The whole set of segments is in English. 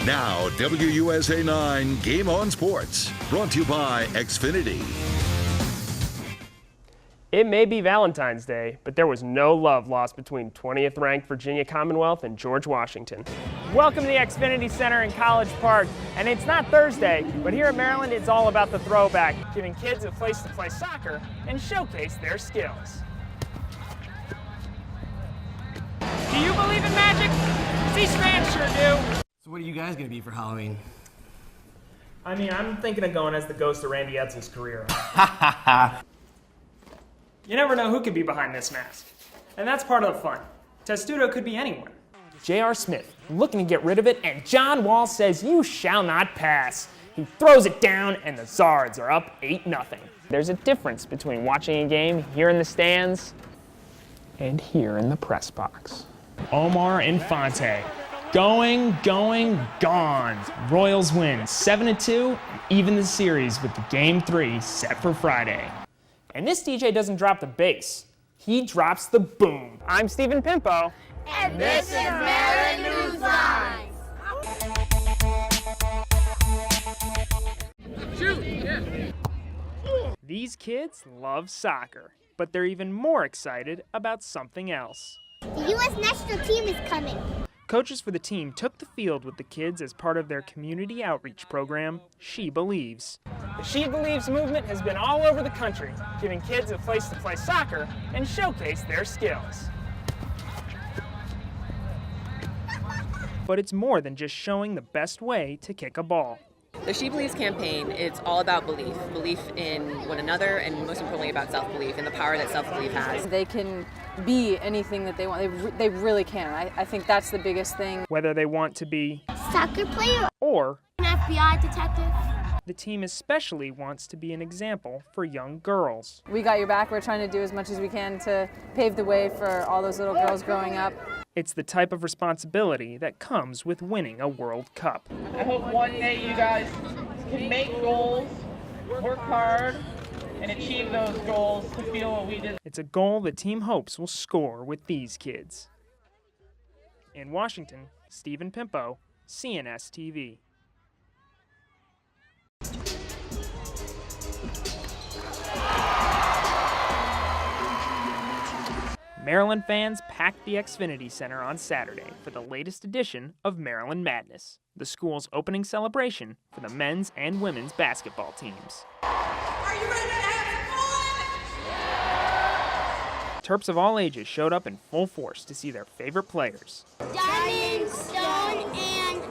Now, WUSA 9 Game On Sports, brought to you by Xfinity. It may be Valentine's Day, but there was no love lost between 20th ranked Virginia Commonwealth and George Washington. Welcome to the Xfinity Center in College Park. And it's not Thursday, but here at Maryland, it's all about the throwback, giving kids a place to play soccer and showcase their skills. Do you believe in magic? These fans sure do. So what are you guys gonna be for Halloween? I mean, I'm thinking of going as the ghost of Randy Edson's career. You never know who could be behind this mask. And that's part of the fun. Testudo could be anyone. J.R. Smith looking to get rid of it, and John Wall says you shall not pass. He throws it down, and the Zards are up 8-0. There's a difference between watching a game here in the stands and here in the press box. Omar Infante. Going, gone. Royals win 7-2, and even the series with the Game 3 set for Friday. And this DJ doesn't drop the bass, he drops the boom. I'm Stephen Pimpo. And this is Maryland News Lines. These kids love soccer, but they're even more excited about something else. The U.S. national team is coming. Coaches for the team took the field with the kids as part of their community outreach program, She Believes. The She Believes movement has been all over the country, giving kids a place to play soccer and showcase their skills. But it's more than just showing the best way to kick a ball. The She Believes campaign, it's all about belief. Belief in one another, and most importantly about self-belief and the power that self-belief has. They can be anything that they want. They really can. I think that's the biggest thing. Whether they want to be Soccer player or an FBI detective. The team especially wants to be an example for young girls. We got your back. We're trying to do as much as we can to pave the way for all those little girls growing up. It's the type of responsibility that comes with winning a World Cup. I hope one day you guys can make goals, work hard, and achieve those goals to feel what we did. It's a goal the team hopes will score with these kids. In Washington, Stephen Pimpo, CNS TV. Maryland fans packed the Xfinity Center on Saturday for the latest edition of Maryland Madness, the school's opening celebration for the men's and women's basketball teams. Are you ready to have fun? Terps of all ages showed up in full force to see their favorite players. Diamond, Stone, and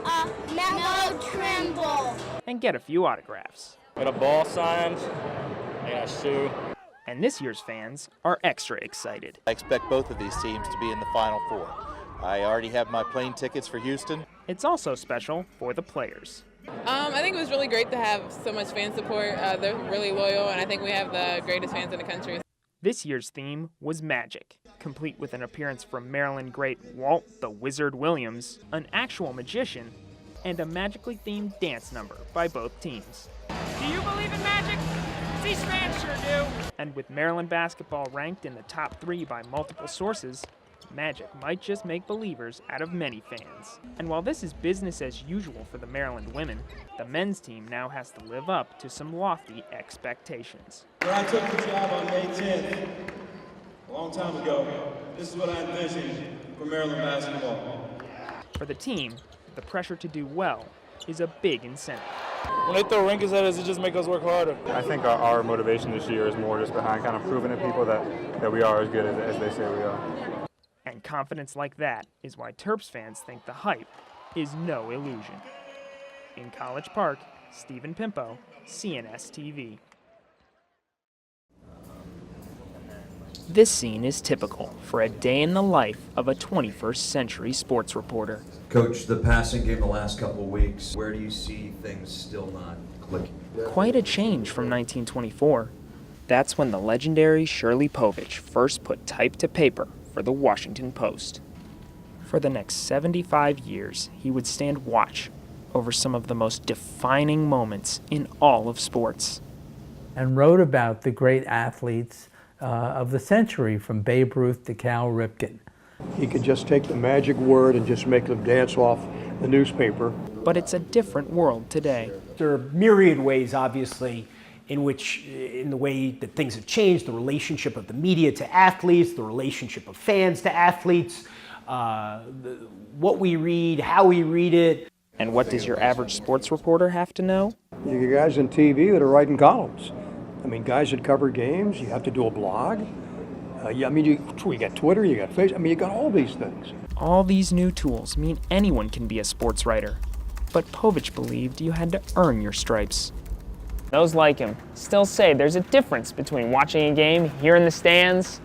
Melo Trimble. And get a few autographs. Got a ball signed, I got a shoe. And this year's fans are extra excited. I expect both of these teams to be in the Final Four. I already have my plane tickets for Houston. It's also special for the players. I think it was really great to have so much fan support. They're really loyal, and I think we have the greatest fans in the country. This year's theme was magic, complete with an appearance from Maryland great Walt the Wizard Williams, an actual magician, and a magically themed dance number by both teams. Do you believe in magic? These fans sure do. And with Maryland basketball ranked in the top 3 by multiple sources, magic might just make believers out of many fans. And while this is business as usual for the Maryland women, the men's team now has to live up to some lofty expectations. When I took the job on May 10th, a long time ago, this is what I envisioned for Maryland basketball. For the team, the pressure to do well is a big incentive. When they throw rankings at us, it just makes us work harder. I think our motivation this year is more just behind kind of proving to people that we are as good as they say we are. And confidence like that is why Terps fans think the hype is no illusion. In College Park, Stephen Pimpo, CNS TV. This scene is typical for a day in the life of a 21st century sports reporter. Coach, the passing game the last couple of weeks, where do you see things still not clicking? Quite a change from 1924. That's when the legendary Shirley Povich first put type to paper for the Washington Post. For the next 75 years, he would stand watch over some of the most defining moments in all of sports. And wrote about the great athletes of the century, from Babe Ruth to Cal Ripken. He could just take the magic word and just make them dance off the newspaper. but it's a different world today. There are myriad ways, obviously, in the way that things have changed, the relationship of the media to athletes, the relationship of fans to athletes, what we read, how we read it. And what does your average sports reporter have to know? You get guys on TV that are writing columns. I mean, guys that cover games, you have to do a blog. You got Twitter, you got Facebook, you got all these things. All these new tools mean anyone can be a sports writer. But Povich believed you had to earn your stripes. Those like him still say there's a difference between watching a game here in the stands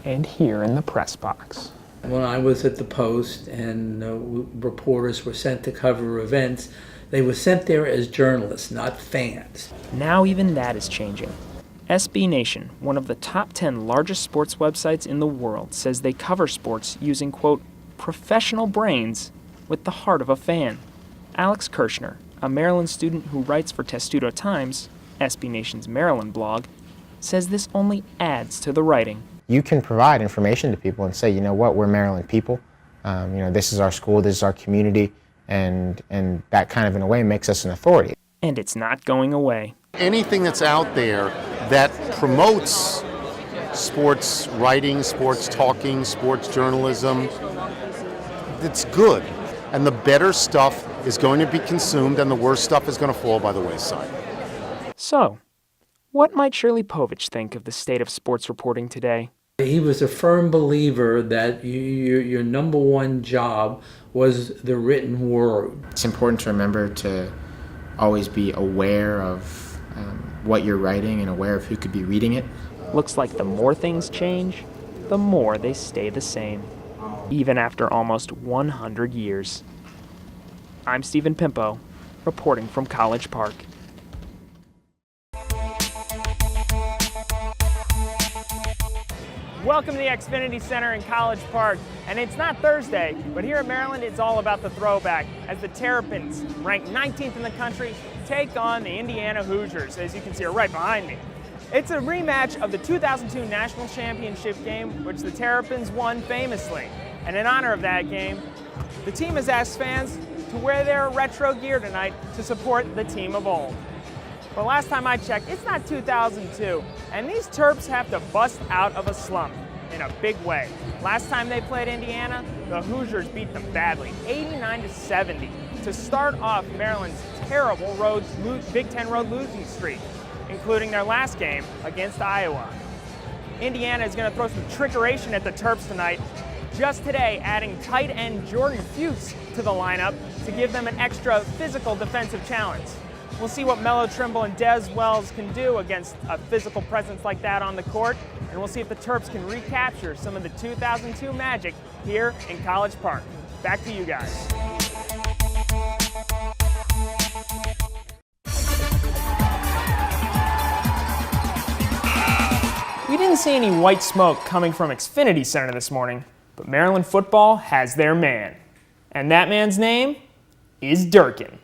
and here in the press box. When I was at the Post and reporters were sent to cover events, they were sent there as journalists, not fans. Now even that is changing. SB Nation, one of the top 10 largest sports websites in the world, says they cover sports using, quote, professional brains with the heart of a fan. Alex Kirshner, a Maryland student who writes for Testudo Times, SB Nation's Maryland blog, says this only adds to the writing. You can provide information to people and say, you know what, we're Maryland people. This is our school, this is our community, and that kind of, in a way, makes us an authority. And it's not going away. Anything that's out there that promotes sports writing, sports talking, sports journalism, it's good. And the better stuff is going to be consumed and the worst stuff is going to fall by the wayside. So, what might Shirley Povich think of the state of sports reporting today? He was a firm believer that your number one job was the written word. It's important to remember to always be aware of what you're writing and aware of who could be reading it. Looks like the more things change, the more they stay the same, even after almost 100 years. I'm Stephen Pimpo, reporting from College Park. Welcome to the Xfinity Center in College Park. And it's not Thursday, but here at Maryland, it's all about the throwback as the Terrapins, ranked 19th in the country, take on the Indiana Hoosiers, as you can see right behind me. It's a rematch of the 2002 National Championship game, which the Terrapins won famously. And in honor of that game, the team has asked fans to wear their retro gear tonight to support the team of old. But last time I checked, it's not 2002, and these Terps have to bust out of a slump in a big way. Last time they played Indiana, the Hoosiers beat them badly, 89-70, to start off Maryland's terrible Big Ten road losing streak, including their last game against Iowa. Indiana is going to throw some trickeration at the Terps tonight, just today adding tight end Jordan Fuchs to the lineup to give them an extra physical defensive challenge. We'll see what Melo Trimble and Des Wells can do against a physical presence like that on the court, and we'll see if the Terps can recapture some of the 2002 magic here in College Park. Back to you guys. We didn't see any white smoke coming from Xfinity Center this morning, but Maryland football has their man. And that man's name is Durkin.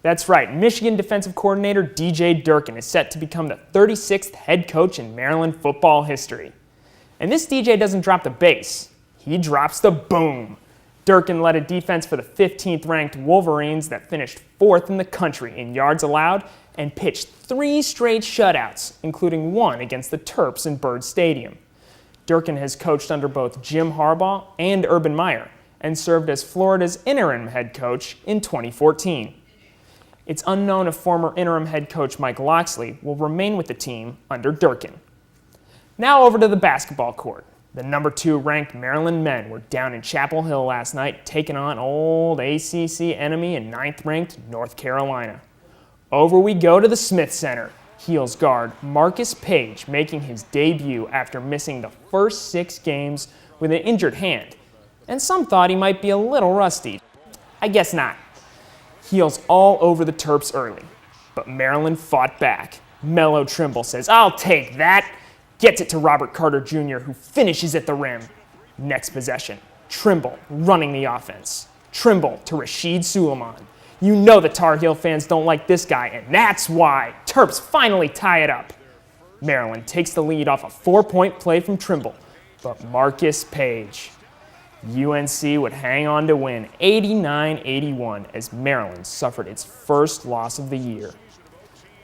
That's right, Michigan defensive coordinator DJ Durkin is set to become the 36th head coach in Maryland football history. And this DJ doesn't drop the bass, he drops the boom. Durkin led a defense for the 15th ranked Wolverines that finished 4th in the country in yards allowed and pitched 3 straight shutouts, including one against the Terps in Byrd Stadium. Durkin has coached under both Jim Harbaugh and Urban Meyer and served as Florida's interim head coach in 2014. It's unknown if former interim head coach Mike Loxley will remain with the team under Durkin. Now over to the basketball court. The number 2 ranked Maryland men were down in Chapel Hill last night taking on old ACC enemy and 9th ranked North Carolina. Over we go to the Smith Center. Heels guard Marcus Page making his debut after missing the first 6 games with an injured hand. And some thought he might be a little rusty. I guess not. Heels all over the Terps early, but Maryland fought back. Melo Trimble says, "I'll take that." Gets it to Robert Carter Jr., who finishes at the rim. Next possession, Trimble running the offense. Trimble to Rashid Suleiman. You know the Tar Heel fans don't like this guy, and that's why. Terps finally tie it up. Maryland takes the lead off a 4-point play from Trimble, but Marcus Page UNC would hang on to win 89-81 as Maryland suffered its first loss of the year.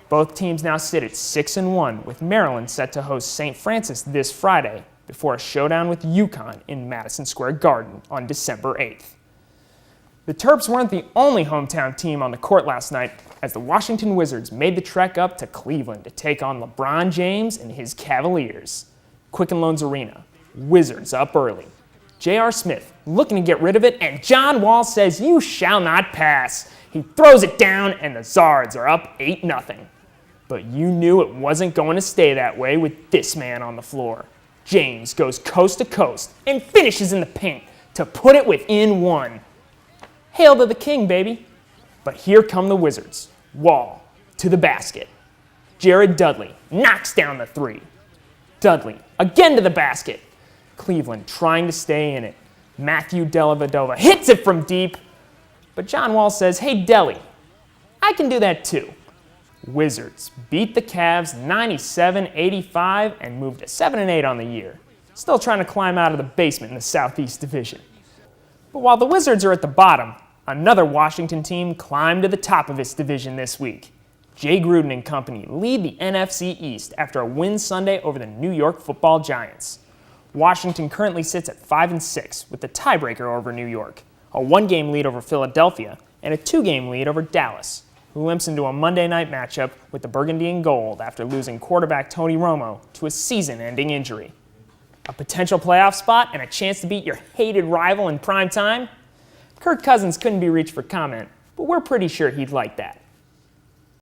Both teams now sit at 6-1, with Maryland set to host St. Francis this Friday before a showdown with UConn in Madison Square Garden on December 8th. The Terps weren't the only hometown team on the court last night, as the Washington Wizards made the trek up to Cleveland to take on LeBron James and his Cavaliers. Quicken Loans Arena, Wizards up early. J.R. Smith looking to get rid of it, and John Wall says you shall not pass. He throws it down, and the Zards are up 8-0. But you knew it wasn't going to stay that way with this man on the floor. James goes coast to coast and finishes in the paint to put it within one. Hail to the king, baby. But here come the Wizards. Wall to the basket. Jared Dudley knocks down the three. Dudley again to the basket. Cleveland trying to stay in it. Matthew Dellavedova hits it from deep. But John Wall says, hey, Delly, I can do that too. Wizards beat the Cavs 97-85 and moved to 7-8 on the year. Still trying to climb out of the basement in the Southeast Division. But while the Wizards are at the bottom, another Washington team climbed to the top of its division this week. Jay Gruden and company lead the NFC East after a win Sunday over the New York Football Giants. Washington currently sits at 5-6 with the tiebreaker over New York, a 1-game lead over Philadelphia, and a 2-game lead over Dallas, who limps into a Monday night matchup with the Burgundy and Gold after losing quarterback Tony Romo to a season-ending injury. A potential playoff spot and a chance to beat your hated rival in prime time? Kirk Cousins couldn't be reached for comment, but we're pretty sure he'd like that.